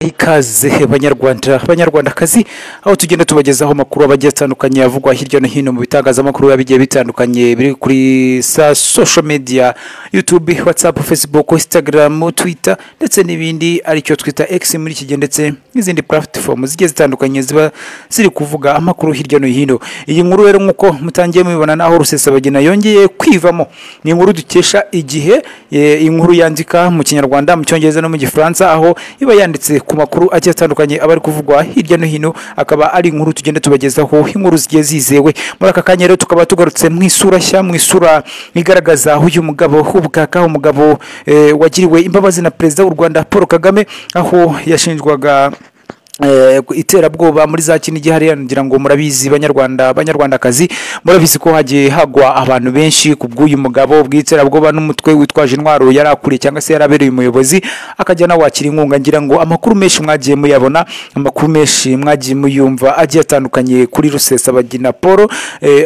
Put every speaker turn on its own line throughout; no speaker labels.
ikaze banyarwandakazi aho tugenda tubagezaho makuru abagiye atandukanye avugwa hirya no hino mu bitangazamakuru bigiye bitandukanye biri kuri social media, YouTube, WhatsApp, Facebook, Instagram, Twitter ndetse n'ibindi aricyo twita X muri iki gihe ndetse n'izindi platform zigiye zitandukanye ziba ziri kuvuga amakuru hirya no hino. Iyi nkuru rero nkuko mutangiye mubibona naho Rusesabagina yongeye kwivamo, ni inkuru dukesha igihe, inkuru yandika mu Kinyarwanda, mu Cyongereza no mu Gifaransa, aho iba yanditse ku makuru agiye atandukanye abari kuvugwa hirya no hino, akaba ari inkuru tugenda tubagezaho, inkuru zigiye zizewe. Muri aka kanya rero tukaba tugarutse mu isura nshya, mu isura igaragaza uyu mugabo ubukaka, umugabo wagiriwe imbabazi na Perezida w'u Rwanda Paul Kagame, aho yashinjwaga iterabwoba muri za Kinigi hariya. Ngira ngo murabizi banyarwandakazi, murabizi ko hagiye hagwa abantu benshi kubw'uyu mugabo bw'iterabwoba n'umutwe witwaje intwaro yarakuriye cyangwa se yarabereye umuyobozi akajya na wakira inkunga. Ngira ngo amakuru menshi mwagiye muyabona, amakuru menshi mwagiye muyumva agiye atandukanye kuri Rusesabagina Paul,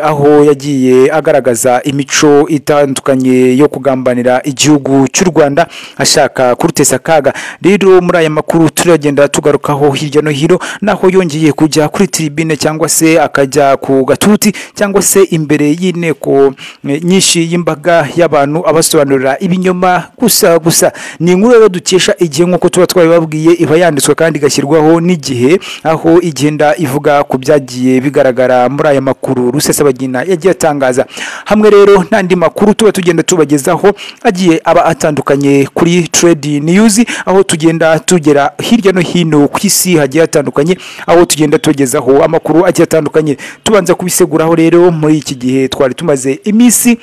aho yagiye agaragaza imico itandukanye yo kugambanira igihugu cy'u Rwanda ashaka kurutesa kaga. Rero muri aya makuru turagenda tugarukaho hirya no hino, naho yongeye kujya kuri tribune cyangwa se akajya ku gatuti cyangwa se imbere y'inteko nyinshi y'imbaga y'abantu abasobanurira ibinyoma gusa. Ni inkuru rero dukesha igihe nkuko tuba twabibabwiye, iba yanditswe kandi igashyirwaho n'igihe, aho igenda ivuga ku byagiye bigaragara muri aya makuru Rusesabagina yagiye atangaza. Hamwe rero n'andi makuru tuba tugenda tubagezaho agiye aba atandukanye kuri Trade News, aho tugenda tugera hirya no hino ku isi hagiye atandukanye, aho tugenda tugezaho amakuru agiye atandukanye. Tubanza kubiseguraho rero, muri iki gihe twari tumaze iminsi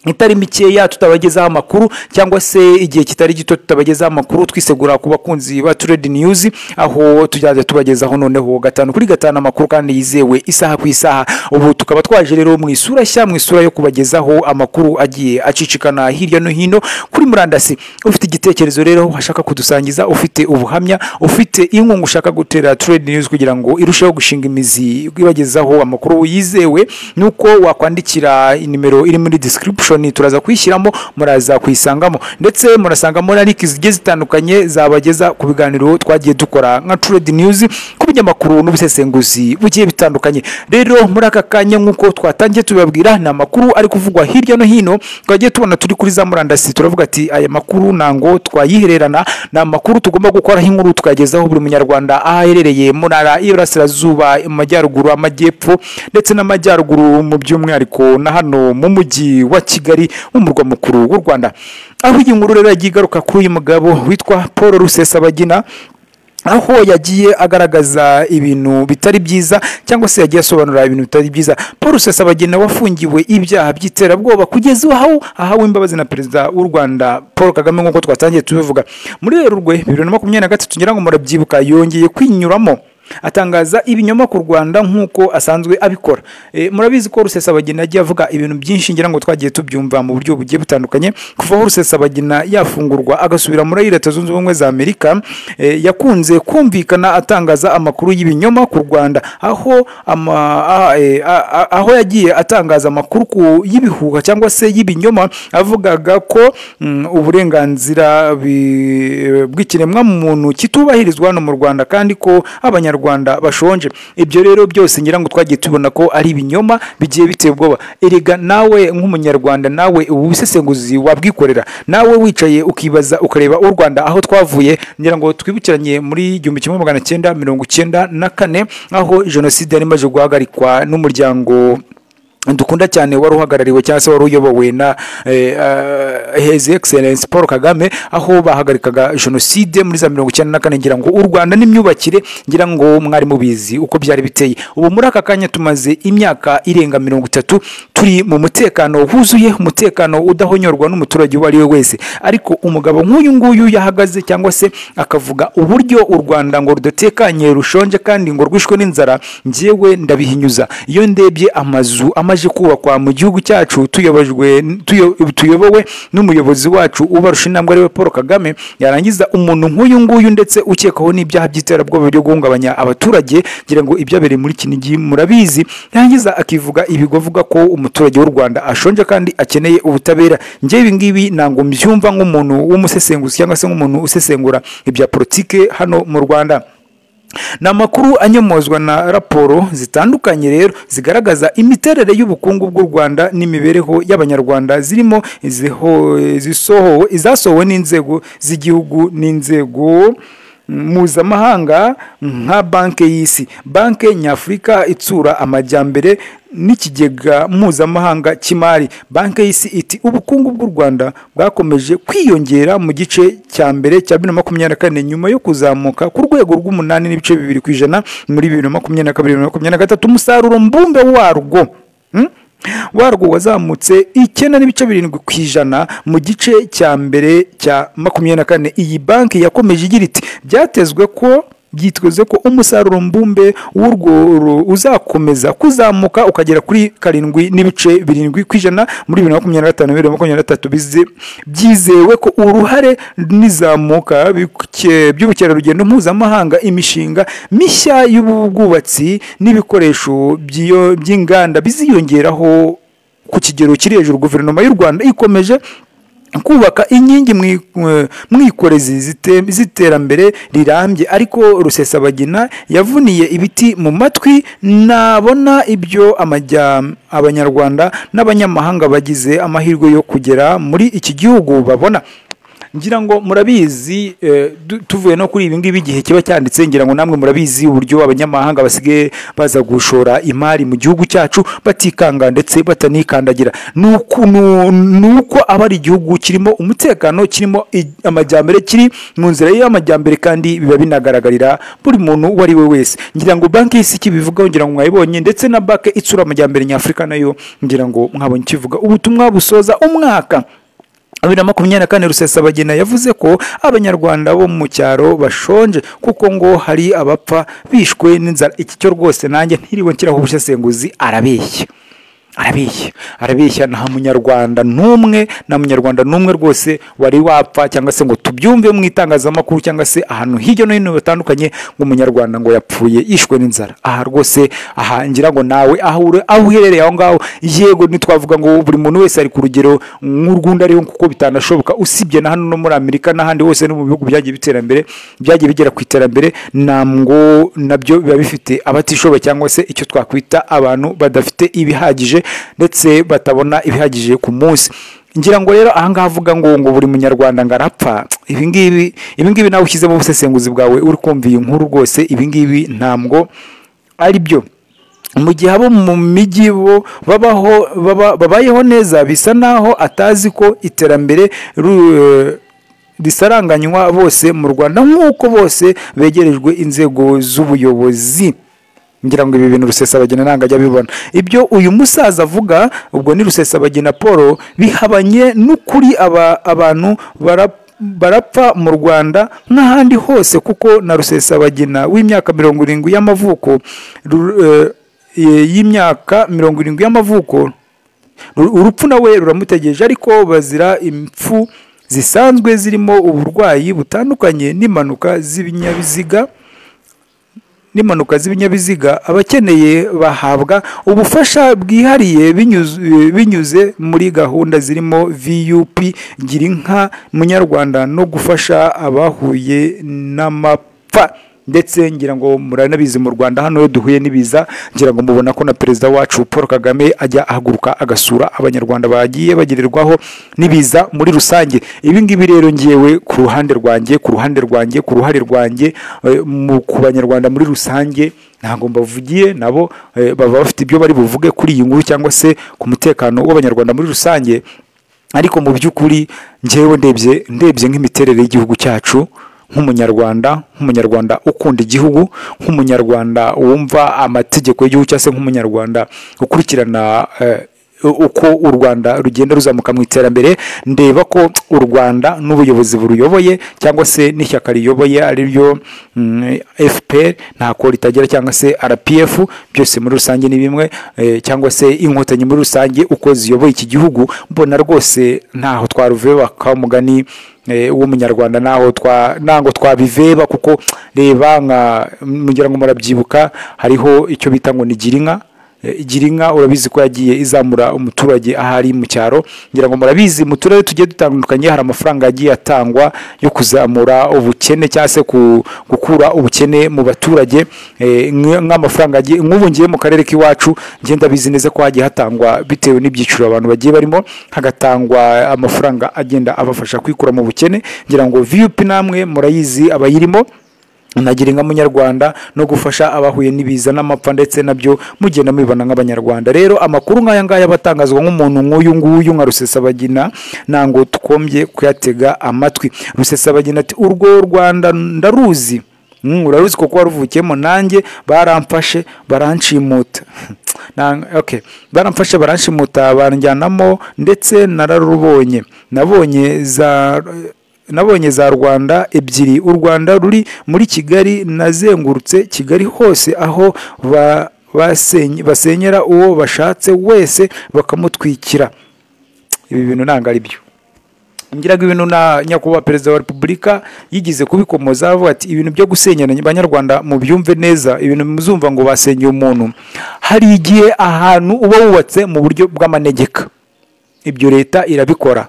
itari mikeya tutabagezaho amakuru, cyangwa se igihe kitari gito tutabagezaho amakuru, twisegura ku bakunzi ba Trade News, aho tujyaje tubagezaho noneho gatanu kuri gatanu amakuru kandi yizewe isaha ku isaha. Ubu tukaba twaje rero mu isura nshya, mu isura yo kubagezaho amakuru agiye acicikana hirya no hino kuri murandasi. Ufite igitekerezo rero washaka kudusangiza, ufite ubuhamya, ufite inkunga ushaka gutera Trade News kugira ngo irusheho gushinga imizi ibagezaho amakuru yizewe, nuko wakwandikira inimero iri muri description, turaza kwishyiramo, muraza kuyisangamo, ndetse murasangamo na link zigiye zitandukanye zabageza ku biganiro twagiye dukora nka Trade News ku binyamakuru n'ubusesenguzi bugiye bitandukanye. Rero muri aka kanya nkuko twatangiye tubabwira, na makuru ari kuvugwa hirya no hino twagiye tubona turi kuri za murandasi, turavuga ati aya makuru nango twayihererana, na makuru tugomba gukora inkuru tukagezaho buri munyarwanda aherereye mu ntara y'Iburasirazuba, mu majyaruguru, amajyepfo ndetse n'amajyaruguru, mu by'umwihariko na hano mu mujyi wa Kigali umurwa mukuru w'u Rwanda. Aho iyi nkuru rero yagiye igaruka kuri uyu mugabo witwa Paul Rusesabagina, aho yagiye agaragaza ibintu bitari byiza cyangwa se yagiye asobanura ibintu bitari byiza. Paul Rusesabagina wafungiwe ibyaha by'iterabwoba kugeza ahawe imbabazi na Perezida w'u Rwanda Paul Kagame, nk'uko twatangiye tubivuga muri Werurwe 2023. Ngira ngo murabyibuka, yongeye kwinyuramo atangaza ibinyoma ku Rwanda nk'uko asanzwe abikora. Murabizi ko Rusesabagina yagiye avuga ibintu byinshi, ngira ngo twagiye tubyumva mu buryo bugiye butandukanye. Kuva aho Rusesabagina yafungurwa agasubira muri Leta Zunze Ubumwe za Amerika, yakunze kumvikana atangaza amakuru y'ibinyoma ku Rwanda, aho yagiye atangaza amakuru y'ibihuha cyangwa se y'ibinyoma, avugaga ko uburenganzira bw'ikiremwa muntu kitubahirizwa hano mu Rwanda kandi ko Abanyarwanda bashonje. Ibyo rero byose ngira ngo twagiye tubona ko ari ibinyoma bigiye biteye ubwoba. Erega nawe nk'umunyarwanda, nawe ubu bisesenguzi wabwikorera, nawe wicaye ukibaza ukareba u Rwanda aho twavuye. Ngira ngo twibukiranye muri 1994, aho jenoside yari imaze guhagarikwa n'umuryango dukunda cyane wari uhagarariwe cyangwa se wari uyobowe na His Excellence Paul Kagame, aho bahagarikaga jenoside muri za 1994. Ngira ngo u Rwanda n'imyubakire, ngira ngo mwari mubizi uko byari biteye. Ubu muri aka kanya tumaze imyaka irenga 30 turi mu mutekano wuzuye, umutekano udahonyorwa n'umuturage uwo ari we wese. Ariko umugabo nk'uyu nguyu yahagaze cyangwa se akavuga uburyo u Rwanda ngo rudatekanye, rushonje kandi ngo rwishwe n'inzara, njyewe ndabihinyuza. Iyo ndebye amazu amaje kubakwa mu gihugu cyacu tuyobowe n'umuyobozi wacu ubarusha intambwe ariwe Paul Kagame, yarangiza umuntu nk'uyu nguyu ndetse ukekaho n'ibyaha by'iterabwoba byo guhungabanya abaturage, ngira ngo ibyabereye muri Kinigi murabizi, yarangiza akivuga ibigo avuga ko umuturage w'u Rwanda ashonje kandi akeneye ubutabera. Njye ibi ngibi ntango mbyumva nk'umuntu w'umusesenguzi cyangwa se nk'umuntu usesengura ibya politike hano mu Rwanda. Ni amakuru anyomozwa na raporo zitandukanye rero zigaragaza imiterere y'ubukungu bw'u Rwanda n'imibereho y'abanyarwanda, zirimo izasohowe n'inzego z'igihugu n'inzego mpuzamahanga nka banki y'isi, banki nyafurika itsura amajyambere n'ikigega mpuzamahanga cy'imari. Banki y'isi iti ubukungu bw'u Rwanda bwakomeje kwiyongera mu gice cya mbere cya 2024 nyuma yo kuzamuka ku rwego rw'8.2% muri 2022-2023. Umusaruro mbumbe warwo wazamutse 9.7% mu gice cya mbere cya 2024. Iyi banki yakomeje igira iti byitezwe ko umusaruro mbumbe w'urwo uzakomeza kuzamuka ukagera kuri 7.7% muri 2025-2023. Byizewe ko uruhare n'izamuka by'ubukerarugendo mpuzamahanga, imishinga mishya y'ubwubatsi n'ibikoresho by'inganda biziyongeraho ku kigero kiri hejuru. Guverinoma y'u Rwanda ikomeje kubaka inkingi mwikorezi z'iterambere rirambye, ariko Rusesabagina yavuniye ibiti mu matwi. Nabona ibyo abanyarwanda n'abanyamahanga bagize amahirwe yo kugera muri iki gihugu babona. Ngira ngo murabizi, tuvuye no kuri ibi ngibi igihe kiba cyanditse, ngira ngo namwe murabizi uburyo abanyamahanga basigaye baza gushora imari mu gihugu cyacu batikanga ndetse batanikandagira. Nuko aba ari igihugu kirimo umutekano, kirimo amajyambere, kiri mu nzira y'amajyambere, kandi biba binagaragarira buri muntu uwo ari we wese. Ngira ngo banki y'isi kibivugaho, ngira ngo mwayibonye, ndetse na banki itsura amajyambere nyafurika nayo ngira ngo mwabonye kivuga ubutumwa busoza umwaka 2024. Rusesabagina yavuze ko abanyarwanda bo mu cyaro bashonje kuko ngo hari abapfa bishwe n'inzara. Iki cyo rwose nanjye ntiriwe nshyiraho ubusesenguzi, arabeshya. nta munyarwanda n'umwe rwose wari wapfa cyangwa se ngo tubyumve mu itangazamakuru cyangwa se ahantu hirya no hino batandukanye ngo umunyarwanda ngo yapfuye yishwe n'inzara. Aha rwose, ngira ngo nawe aho uherereye aho ngaho, yego ntitwavuga ngo buri muntu wese ari ku rugero nk'urwundi ariho, kuko bitanashoboka, usibye na hano no muri Amerika n'ahandi hose no mu bihugu byagiye bigera ku iterambere, ntabwo nabyo biba bifite abatishoboye cyangwa se icyo twakwita abantu badafite ibihagije ndetse batabona ibihagije ku munsi. Ngira ngo rero ahangaha avuga ngo buri munyarwanda ngarapfa, ibi ngibi nawe ushyizemo ubusesenguzi bwawe uri kumva iyi nkuru rwose, ibi ngibi ntabwo ari byo. Mu gihe abo mu mijyi bo babayeho neza, bisa naho atazi ko iterambere risaranganywa bose mu Rwanda nk'uko bose begerejwe inzego z'ubuyobozi. Ngira ngo ibi bintu Rusesabagina nanga ajya bibona. Ibyo uyu musaza avuga, ubwo ni Rusesabagina Paul, bihabanye n'ukuri. Abantu barapfa mu Rwanda n'ahandi hose, kuko na Rusesabagina w'imyaka 70 y'amavuko, urupfu nawe ruramutegereje, ariko bazira impfu zisanzwe zirimo uburwayi butandukanye n'impanuka z'ibinyabiziga. Abakeneye bahabwa ubufasha bwihariye binyuze muri gahunda zirimo VUP Girinka Munyarwanda no gufasha abahuye n'amapfa. Ndetse ngira ngo muranabizi mu Rwanda hano duhuye n'ibiza, ngira ngo mubona ko na perezida wacu Paul Kagame ajya ahaguruka agasura abanyarwanda bagiye bagirirwaho n'ibiza muri rusange. Ibi ngibi rero ngiyewe ku ruhande rwanjye, ku ruhare rwanjye ku banyarwanda muri rusange, ntago mbavugiye, nabo baba bafite ibyo bari buvuge kuri iyi nkuru cyangwa se ku mutekano w'abanyarwanda muri rusange. Ariko mu by'ukuri ngiyewe ndebye nk'imiterere y'igihugu cyacu, nk'umunyarwanda ukunda igihugu, nk'umunyarwanda wumva amategeko y'igihugu cyangwa se nk'umunyarwanda ukurikirana uko u Rwanda rugenda ruzamuka mu iterambere, ndeba ko u Rwanda n'ubuyobozi buruyoboye cyangwa se n'ishyaka riyoboye ari ryo FPR ntako ritagera, cyangwa se RPF, byose muri rusange ni bimwe, cyangwa se inkotanyi muri rusange uko ziyoboye iki gihugu, mbona rwose ntaho twaruveba ka mugani w'umunyarwanda, nango twabiveba, kuko reba mugira ngo murabyibuka hariho icyo bita ngo ni Girinka, urabizi ko yagiye izamura umuturage ahari mu cyaro, ngira ngo murabizi mu turere tugiye dutandukanye hari amafaranga yagiye atangwa yo kuzamura ubukene cyangwa se gukura ubukene mu baturage, nk'amafaranga nk'ubu ngiye mu karere k'iwacu ngenda bizi neza ko hagiye hatangwa bitewe n'ibyiciro abantu bagiye barimo, hagatangwa amafaranga agenda abafasha kwikura mu bukene, ngira ngo VUP namwe murayizi abayirimo, nagira inka munyarwanda no gufasha abahuye n'ibiza n'amapfa, ndetse nabyo mugenda mubibona nk'abanyarwanda. Rero amakuru nk'aya ngaya batangazwa nk'umuntu nk'uyu nguyu nka Rusesabagina, nango tukombye kuyatega amatwi. Rusesabagina ati urwo Rwanda ndaruzi, uraruzi kuko waruvukiyemo, nanjye baramfashe baranshimuta baramfashe baranshimuta banjyanamo, ndetse nararubonye, nabonye za Rwanda ebyiri, u Rwanda ruri muri Kigali, nazengurutse Kigali hose, aho basenyera uwo bashatse wese bakamutwikira. Ibi bintu nanga ari byo, ngiraga ibintu na nyakubahwa perezida wa Repubulika yigize kubikomoza, avuga ati ibintu byo gusenyana abanyarwanda mu byumve neza, ibintu muzumva ngo basenyeye umuntu, hari igihe ahantu uba wubatse mu buryo bw'amanegeka, ibyo leta irabikora.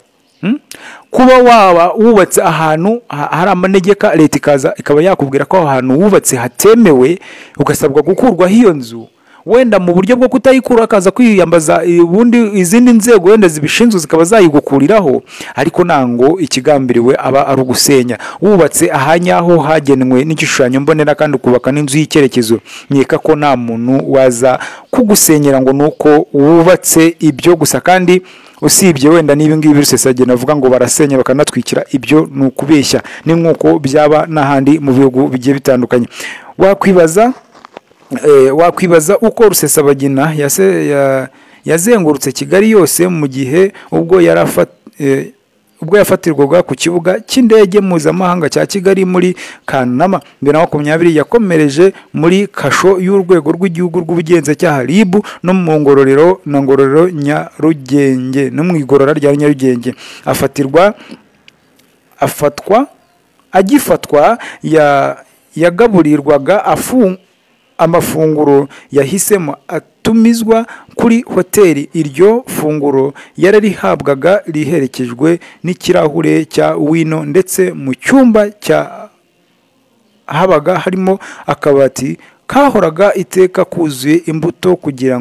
Kuba waba wubatse ahantu hari amanegeka, leta ikaza ikaba yakubwira ko ahantu wubatse hatemewe, ugasabwa gukurwaho iyo nzu, wenda mu buryo bwo kutayikura akaza kwiyambaza ubundi izindi nzego wenda zibishinzwe zikaba zayigukuriraho, ariko nango ikigambiriwe aba ari ugusenya. Wubatse ahanyaho hagenwe n'igishushanyo mbonera kandi ukubaka n'inzu y'icyerekezo, nkeka ko nta muntu waza kugusenyera ngo nuko wubatse ibyo gusa, kandi usibye wenda n'ibi ngibi Rusesabagina avuga ngo barasenya bakanatwikira, ibyo ni ukubeshya, ni nk'uko byaba n'ahandi mu bihugu bigiye bitandukanye. Wakwibaza uko Rusesabagina yazengurutse Kigali yose mu gihe ubwo yafatirwaga ku kibuga cy'indege mpuzamahanga cya Kigali muri Kanama 2020, yakomereje muri kasho y'urwego rw'igihugu rw'ubugenzacyaha RIB no mu ngororero Nyarugenge, no mu igorora rya Nyarugenge. Agifatwa yagaburirwaga amafunguro yahisemo atumizwa kuri hoteli. Iryo funguro yararihabwaga riherekejwe n'ikirahure cya wino, ndetse mu cyumba habaga harimo akabati kahoraga iteka kuzuye imbuto kugira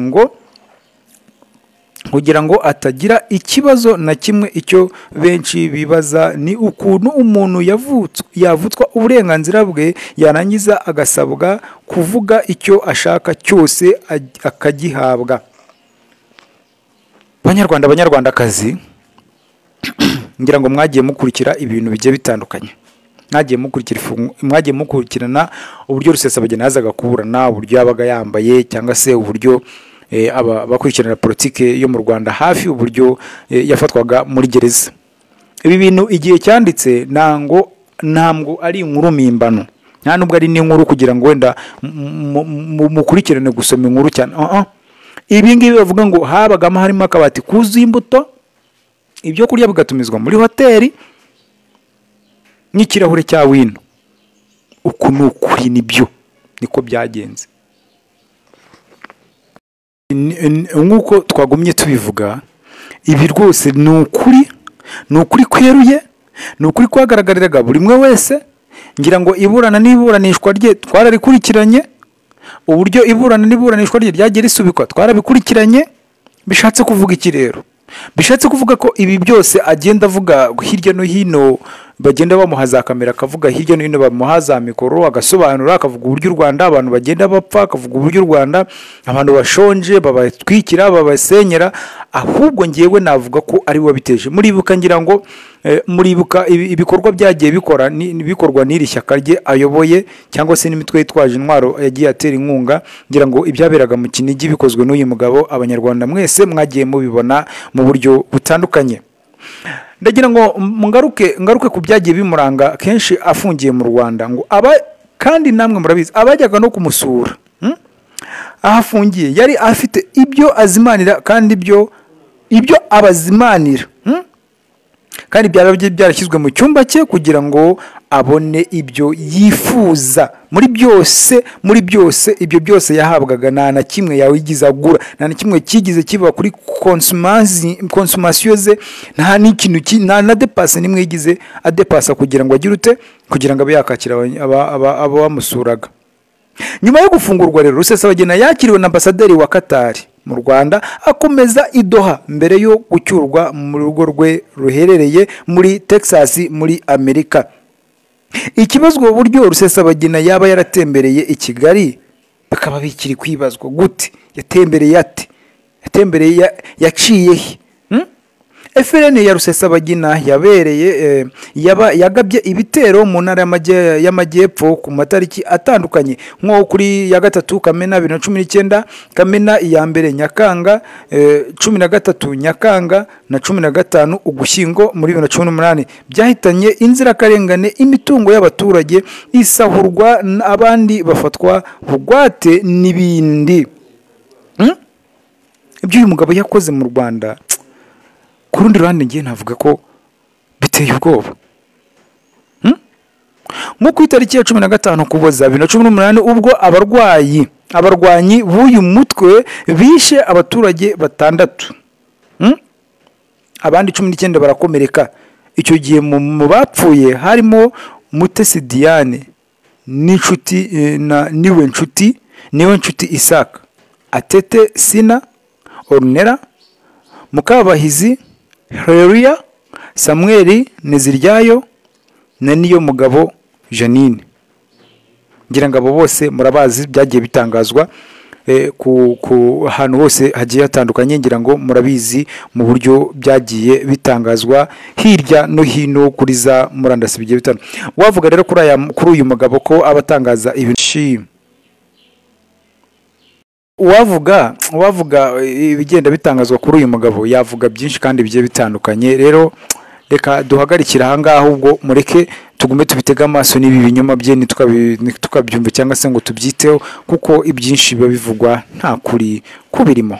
ngo atagira ikibazo na kimwe. Icyo benshi bibaza ni ukuntu umuntu yavutswa uburenganzira bwe, yarangiza agasabwa kuvuga icyo ashaka cyose akagihabwa. Banyarwandakazi, ngira ngo mwagiye mukurikira ibintu bigiye bitandukanye, mwagiye mukurikirana uburyo Rusesabagina yazaga kuburana, uburyo yabaga yambaye, cyangwa se uburyo bakurikirana politike yo mu Rwanda hafi, uburyo yafatwaga muri gereza. Ibi bintu igihe cyanditse ntabwo ari inkuru mimbano, nta nubwo ari n'inkuru kugira ngo wenda mukurikirane gusoma inkuru cyane. Ibi ngibi bavuga ngo habagamo harimo akabati kuzuye imbuto, ibyo kurya bigatumizwa muri hoteli, n'ikirahure cya wino. Uku ni ukuri, nibyo niko byagenze. Nk'uko twagumye tubivuga, ibi rwose ni ukuri kweruye, ni ukuri kwagaragariraga buri umwe wese. Ngira ngo iburana n'iburanishwa rye twararikurikiranye, uburyo iburana n'iburanishwa rye ryagiye risubikwa twarabikurikiranye. Bishatse kuvuga iki rero? Bishatse kuvuga ko ibi byose agenda avuga hirya no hino bagenda bamuha za kamera akavuga hirya no hino, bamuha za mikoro agasobanura, akavuga uburyo u Rwanda abantu bagenda bapfa, akavuga uburyo u Rwanda abantu bashonje babatwikira babasenyera. Ahubwo ngewe navuga ko ari we wabiteje. Muribuka ngira ngo muribuka ibikorwa byagiye bikorwa n'iri shyaka rye ayoboye, cyangwa se n'imitwe yitwaje intwaro yagiye atera inkunga. Ngira ngo ibyaberaga mu Kinigi bikozwe n'uyu mugabo, abanyarwanda mwese mwagiye mubibona mu buryo butandukanye. Ndagira ngo ngaruke ku byagiye bimuranga kenshi afungiye mu Rwanda, ngo kandi namwe murabizi abajyaga no kumusura ahafungiye yari afite ibyo azimanira, kandi ibyo abazimanira kandi byarashyizwe mu cyumba cye kugira ngo abone ibyo yifuza. Muri byose ibyo byose yahabwaga, nta na kimwe yawigize agura, nta na kimwe kigize kiba kuri consommation ze, nta n'ikintu nta na depase nimwe yigize adepasa kugira ngo agire ute, kugira ngo abe yakakira abo bamusuraga. Nyuma yo gufungurwa rero, Rusesabagina yakiriwe na ambasaderi wa Qatar mu Rwanda, akomeza i Doha mbere yo gucyurwa mu rugo rwe ruherereye muri Texas muri Amerika. Ikibazwa uburyo Rusesabagina yaba yaratembereye i Kigali bakaba bikiri kwibazwa. Gute yatembereye ate? Yatembereye yaciye he? FRN ya Rusesabagina yagabye ibitero mu ntara y'amajyepfo ku matariki atandukanye, nko kuri ya 3 Kamena 2019, Kamena ya mbere Nyakanga 13 Nyakanga na 15 Ugushyingo muri 2018. Byahitanye inzirakarengane, imitungo y'abaturage isahurwa, abandi bafatwa bugwate n'ibindi. Ibyo uyu mugabo yakoze mu Rwanda, ku rundi ruhande ngiye navuga ko biteye ubwoba. Nko ku itariki ya 15 Ukuboza 2018, ubwo abarwanyi b'uyu mutwe bishe abaturage 6, abandi 19 barakomereka. Icyo gihe mu bapfuye harimo Mutesi Diane n'inshuti niwe nshuti Isaac, Atete Sina, Ornera Mukabahizi, Heria, Samuel Neziryayo na niyo mugabo Janine. Ngira ngo abo bose murabazi, byagiye bitangazwa ku hantu hose hagiye hatandukanye. Ngira ngo murabizi mu buryo byagiye bitangazwa hirya no hino kuri za murandasi bigiye bitandukanye. Wavuga rero kuri uyu mugabo ko abatangaza ibintu, wavuga ibigenda bitangazwa kuri uyu mugabo, yavuga byinshi kandi bigiye bitandukanye. Rero reka duhagarikira aha ngaha, ubwo mureke tugume tubitega amaso n'ibi binyoma bye tukabyumva cyangwa se ngo tubyiteho, kuko ibyinshi biba bivugwa nta kuri kubirimo.